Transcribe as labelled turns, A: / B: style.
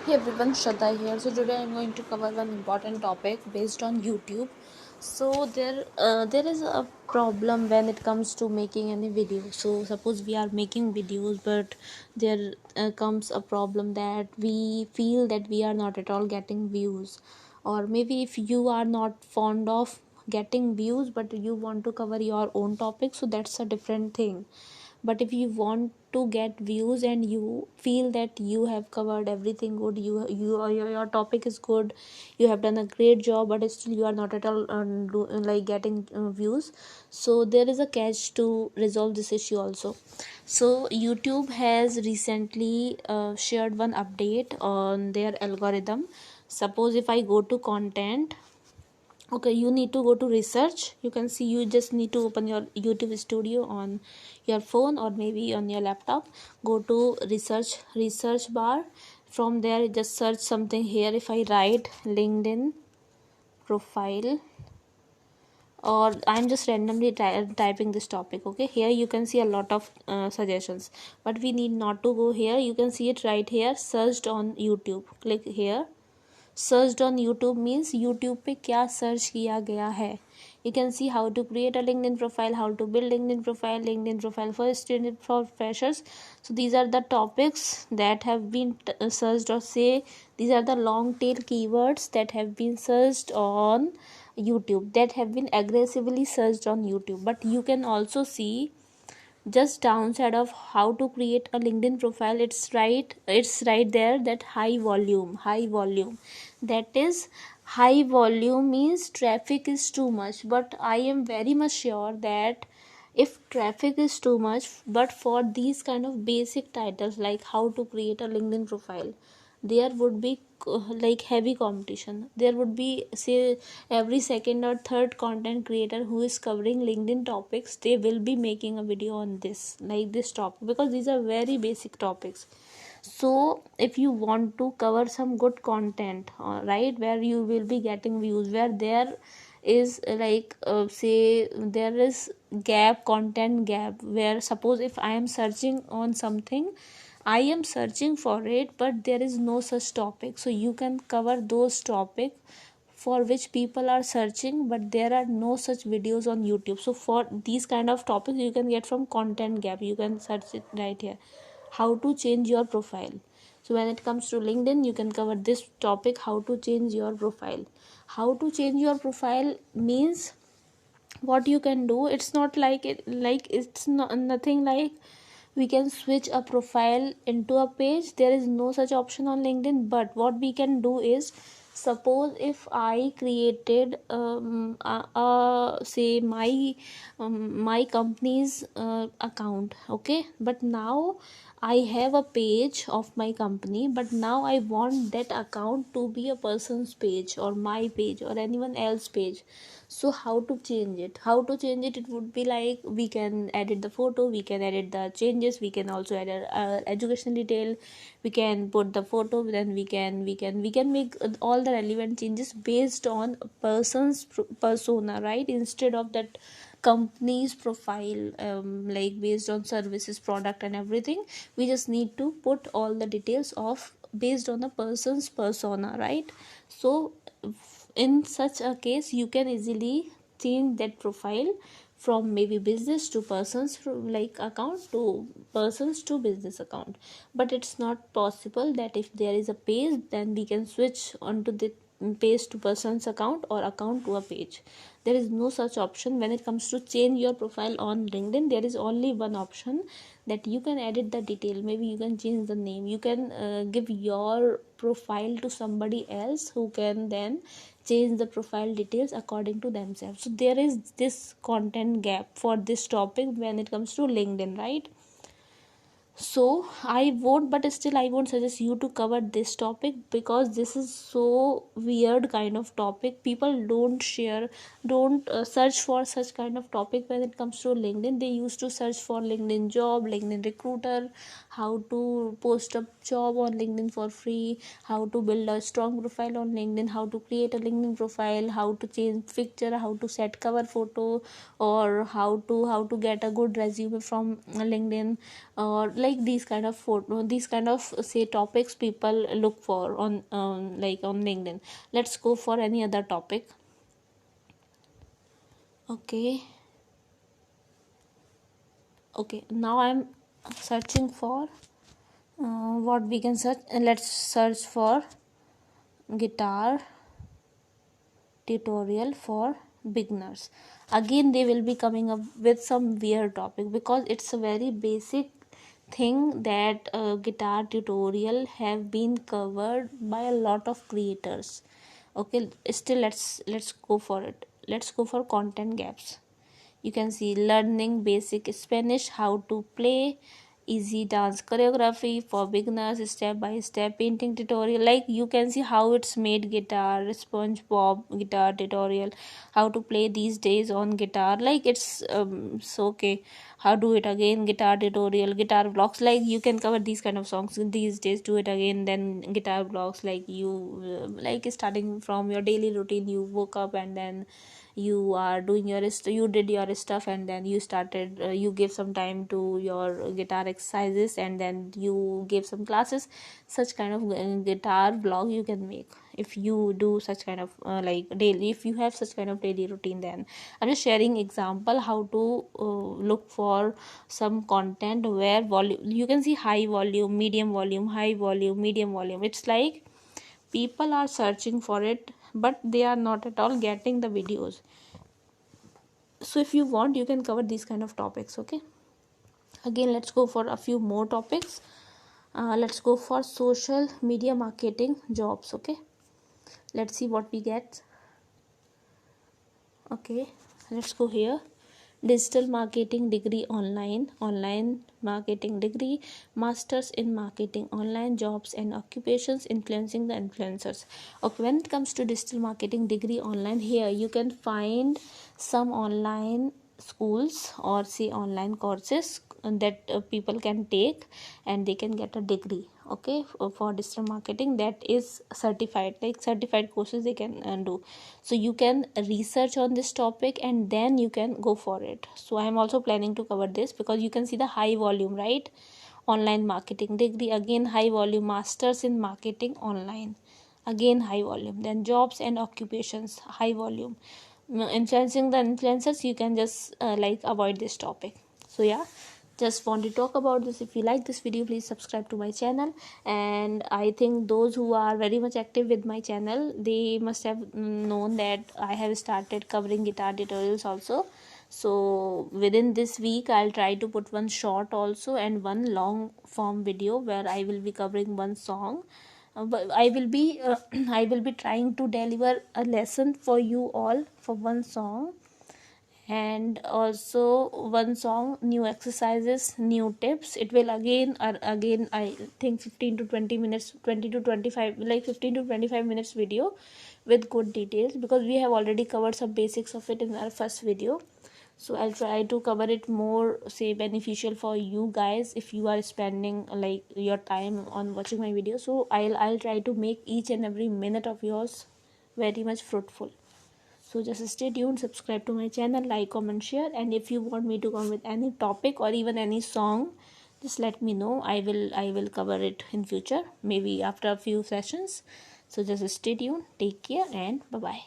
A: Hey everyone, Shraddha here. So today I'm going to cover one important topic based on YouTube. So there is a problem when it comes to making any video. So suppose we are making videos, but there comes a problem that we feel that we are not at all getting views, or maybe if you are not fond of getting views, but you want to cover your own topic, so that's a different thing. But if you want to get views and you feel that you have covered everything good, your topic is good, you have done a great job, but still you are not at all like getting views, so there is a catch to resolve this issue also. So YouTube has recently shared one update on their algorithm. Suppose if I go to content, okay, you need to go to research. You can see, you just need to open your YouTube studio on your phone or maybe on your laptop. Go to research bar. From there just search something. Here if I write LinkedIn profile, or I'm just randomly typing this topic, okay, here you can see a lot of suggestions, but we need not to go here. You can see it right here, searched on YouTube. Click here. Searched on YouTube means YouTube पे क्या search किया गया है. You can see how to create a LinkedIn profile, how to build LinkedIn profile for student, for freshers. So these are the topics that have been searched, or say these are the long tail keywords that have been searched on YouTube, that have been aggressively searched on YouTube. But you can also see just downside of how to create a LinkedIn profile. It's right there, that high volume, that is, high volume means traffic is too much. But I am very much sure that if traffic is too much, but for these kind of basic titles like how to create a LinkedIn profile, there would be like heavy competition. There would be, say, every second or third content creator who is covering LinkedIn topics, they will be making a video on this, like this topic, because these are very basic topics. So if you want to cover some good content, right, where you will be getting views, where there is say there is gap, content gap, where suppose if I am searching on something, I am searching for it, but there is no such topic. So you can cover those topics for which people are searching, but there are no such videos on YouTube. So for these kind of topics, you can get from ContentGap. You can search it right here. How to change your profile. So when it comes to LinkedIn, you can cover this topic, how to change your profile. How to change your profile means, what you can do, it's not like it's not nothing like we can switch a profile into a page. There is no such option on LinkedIn. But what we can do is, suppose if I created say my company's account, okay, but now I have a page of my company, but now I want that account to be a person's page, or my page, or anyone else page. So how to change it? It would be like, we can edit the photo, we can edit the changes, we can also edit educational detail, we can put the photo, then we can make all the relevant changes based on a person's persona, right, instead of that company's profile, like based on services, product and everything. We just need to put all the details of based on a person's persona, right? So in such a case, you can easily change that profile from maybe business to persons, from like account to persons to business account. But it's not possible that if there is a page, then we can switch onto the page to person's account, or account to a page. There is no such option when it comes to change your profile on LinkedIn. There is only one option, that you can edit the detail. Maybe you can change the name, you can give your profile to somebody else, who can then change the profile details according to themselves. So there is this content gap for this topic when it comes to LinkedIn, right? So I won't, but still I won't suggest you to cover this topic, because this is so weird kind of topic. People don't search for such kind of topic when it comes to LinkedIn. They used to search for LinkedIn job, LinkedIn recruiter, how to post a job on LinkedIn for free, how to build a strong profile on LinkedIn, how to create a LinkedIn profile, how to change picture, how to set cover photo, or how to get a good resume from LinkedIn, or like these kind of photo, these kind of say topics people look for on like on LinkedIn. Let's go for any other topic. Okay, now I'm searching for what we can search, and let's search for guitar tutorial for beginners. Again they will be coming up with some weird topic, because it's a very basic thing that guitar tutorial have been covered by a lot of creators. Okay, still let's go for it. Let's go for content gaps. You can see learning basic Spanish, how to play easy dance choreography for beginners, step by step painting tutorial. Like you can see how it's made guitar, SpongeBob guitar tutorial, how to play these days on guitar. Like it's so okay, how do it again guitar tutorial, guitar vlogs. Like you can cover these kind of songs these days, do it again. Then guitar vlogs, like you like starting from your daily routine, you woke up and then you are doing your you did your stuff, and then you started you give some time to your guitar exercises, and then you give some classes. Such kind of guitar vlog you can make if you do such kind of like daily, if you have such kind of daily routine. Then I'm just sharing example how to look for some content where volume, you can see high volume, medium volume, high volume, medium volume. It's like people are searching for it, but they are not at all getting the videos. So if you want, you can cover these kind of topics. Okay, again let's go for a few more topics. Let's go for social media marketing jobs. Okay, let's see what we get. Okay, let's go here. Digital marketing degree online marketing degree, masters in marketing, online jobs and occupations, influencing the influencers. Okay, when it comes to digital marketing degree online, here you can find some online schools or say online courses that people can take, and they can get a degree. Okay, for digital marketing that is certified, like certified courses they can do. So you can research on this topic and then you can go for it. So I am also planning to cover this, because you can see the high volume, right? Online marketing degree, again high volume, masters in marketing online, again high volume. Then jobs and occupations, high volume. Influencing the influencers, you can just like avoid this topic. So yeah, just want to talk about this. If you like this video, please subscribe to my channel. And I think those who are very much active with my channel, they must have known that I have started covering guitar tutorials also. So within this week I'll try to put one short also and one long form video where I will be covering one song. But I will be I will be trying to deliver a lesson for you all for one song, and also one song, new exercises, new tips. It will again I think 15 to 20 minutes, 20 to 25, like 15 to 25 minutes video with good details, because we have already covered some basics of it in our first video. So I'll try to cover it more, say beneficial for you guys if you are spending like your time on watching my video. So I'll try to make each and every minute of yours very much fruitful. So just stay tuned, subscribe to my channel, like, comment, share. And if you want me to come with any topic or even any song, just let me know. I will cover it in future, maybe after a few sessions. So just stay tuned, take care, and bye bye.